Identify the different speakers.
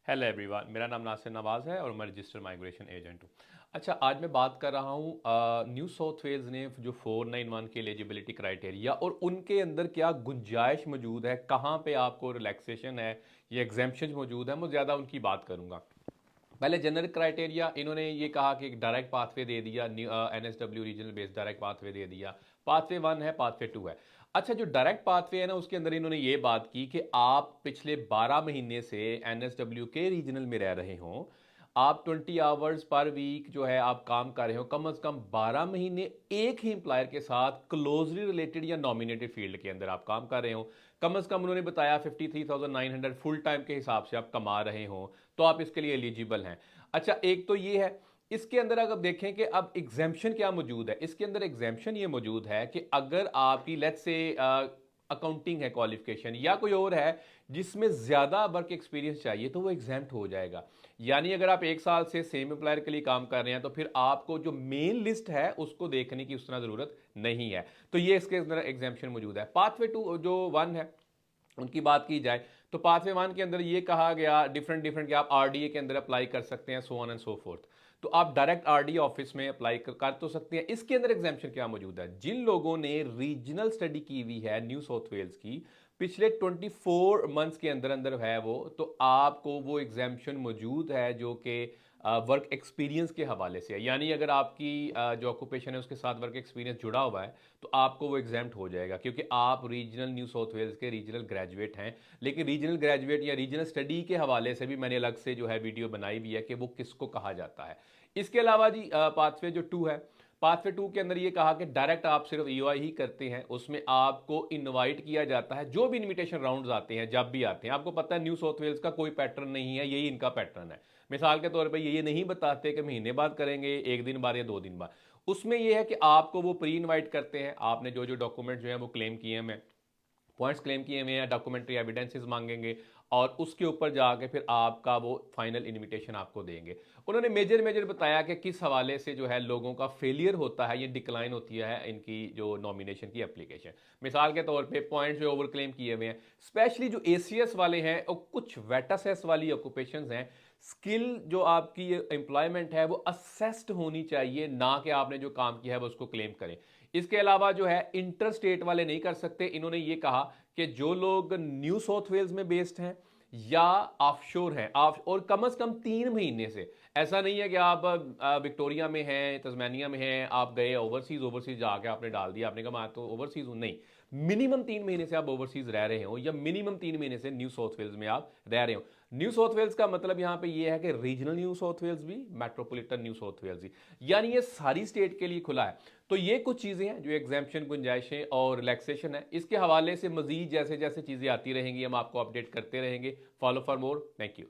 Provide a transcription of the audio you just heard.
Speaker 1: Hello everyone, मेरा नाम नासिर नवाज़ है और मैं रजिस्टर्ड माइग्रेशन एजेंट हूँ। अच्छा, आज मैं बात कर रहा हूँ न्यू साउथ वेल्स ने जो 491 के एलिजिबिलिटी क्राइटेरिया और उनके अंदर क्या गुंजाइश मौजूद है, कहाँ पे आपको रिलैक्सेशन है या एग्जेम्पशन मौजूद है, मैं ज़्यादा उनकी बात करूँगा। पहले जनरल क्राइटेरिया इन्होंने ये कहा कि एक डायरेक्ट पाथवे दे दिया, NSW regional based direct pathway दे दिया। पाथवे 1 है, पाथवे 2 है। अच्छा, जो डायरेक्ट पाथवे है ना, उसके अंदर इन्होंने ये बात की कि आप पिछले 12 महीने से एनएसडब्ल्यू के रीजनल में रह रहे हों, आप 20 आवर्स पर वीक जो है आप काम कर रहे हो, कम से कम 12 महीने एक ही एम्प्लॉयर के साथ क्लोजली रिलेटेड या नॉमिनेटेड फील्ड के अंदर आप काम कर रहे हो, कम से कम उन्होंने बताया 53,900 फुल टाइम के हिसाब से आप कमा रहे हो, तो आप इसके लिए एलिजिबल हैं। अच्छा, एक तो ये है। इसके अंदर अगर देखें कि अब एग्जेम्पशन क्या मौजूद है, इसके अंदर एग्जेम्पशन ये मौजूद है कि अगर आपकी लेट्स से अकाउंटिंग है क्वालिफिकेशन या कोई और है जिसमें ज्यादा वर्क एक्सपीरियंस चाहिए, तो वो एग्जाम्प्ट हो जाएगा। यानी अगर आप 1 साल से सेम एम्प्लॉयर के लिए काम कर रहे हैं, तो फिर आपको जो मेन लिस्ट है उसको देखने की उस तरह जरूरत नहीं है। तो ये इसके अंदर एग्जाम्पशन मौजूद है। पाथवे 2 जो 1 है उनकी बात की जाए, तो पाथवे 1 के अंदर ये कहा गया डिफरेंट डिफरेंट कि आप आरडीए के अंदर अप्लाई कर सकते हैं, so on and so fourth. तो आप डायरेक्ट आरडीए ऑफिस में अप्लाई कर तो सकते हैं। इसके अंदर एग्जाम्पशन क्या मौजूद है, जिन लोगों ने रीजनल स्टडी की हुई है न्यू साउथ वेल्स की पिछले 24 मंथ्स के अंदर अंदर है वो, तो आपको वो एग्जाम्पशन मौजूद है जो कि वर्क एक्सपीरियंस के हवाले से है। यानी अगर आपकी जो ऑक्यूपेशन है उसके साथ वर्क एक्सपीरियंस जुड़ा हुआ है, तो आपको वो एग्जाम्प्ट हो जाएगा, क्योंकि आप रीजनल न्यू साउथ वेल्स के रीजनल ग्रेजुएट हैं। लेकिन रीजनल ग्रेजुएट या रीजनल स्टडी के हवाले से भी मैंने अलग से जो है वीडियो बनाई हुई है कि वो किसको कहा जाता है। इसके अलावा जी पाथवे जो 2 है, पाथवे 2 के अंदर ये कहा कि डायरेक्ट आप सिर्फ ईओआई ही करते हैं, उसमें आपको इनवाइट किया जाता है। जो भी इनविटेशन राउंड्स आते हैं, जब भी आते हैं, आपको पता है न्यू साउथ वेल्स का कोई पैटर्न नहीं है, यही इनका पैटर्न है। मिसाल के तौर पे ये नहीं बताते कि महीने बाद करेंगे, एक दिन बाद या 2 दिन बाद। उसमें यह है कि आपको वो प्री इनवाइट करते हैं, आपने जो जो डॉक्यूमेंट जो है वो क्लेम किए हैं, पॉइंट्स क्लेम किए हुए हैं, डॉक्यूमेंट्री एविडेंसेस मांगेंगे और उसके ऊपर जाके फिर आपका वो फाइनल इनविटेशन आपको देंगे। उन्होंने मेजर मेजर बताया कि किस हवाले से जो है लोगों का फेलियर होता है, ये डिक्लाइन होती है इनकी जो नॉमिनेशन की एप्लीकेशन। मिसाल के तौर पे पॉइंट्स जो ओवर क्लेम किए हुए हैं, स्पेशली जो एसीएस वाले हैं और कुछ वेटासेस वाली ऑक्यूपेशंस हैं, स्किल जो आपकी एम्प्लॉयमेंट है वो असेस्ड होनी चाहिए, ना कि आपने जो काम किया है वो उसको क्लेम करें। इसके अलावा जो है इंटर स्टेट वाले नहीं कर सकते। इन्होंने ये कहा कि जो लोग न्यू साउथ वेल्स में बेस्ड हैं या ऑफशोर हैं, ऑफ और कम से कम 3 महीने से, ऐसा नहीं है कि आप विक्टोरिया में हैं, तस्मानिया में हैं, आप गए ओवरसीज, ओवरसीज जाके आपने डाल दिया, आपने कहा मैं तो ओवरसीज हूं, नहीं। मिनिमम 3 महीने से आप ओवरसीज रह रहे हो या मिनिमम 3 महीने से न्यू साउथ वेल्स में आप रह रहे हो। न्यू साउथ वेल्स का मतलब यहां पे ये है कि रीजनल न्यू साउथ वेल्स भी, मेट्रोपॉलिटन न्यू साउथ वेल्स भी, यानी ये सारी स्टेट के लिए खुला है। तो ये कुछ चीजें हैं जो एग्जाम्पशन, गुंजाइशें और रिलैक्सेशन है। इसके हवाले से मजीद जैसे जैसे चीजें आती रहेंगी हम आपको अपडेट करते रहेंगे। Follow for more. Thank you.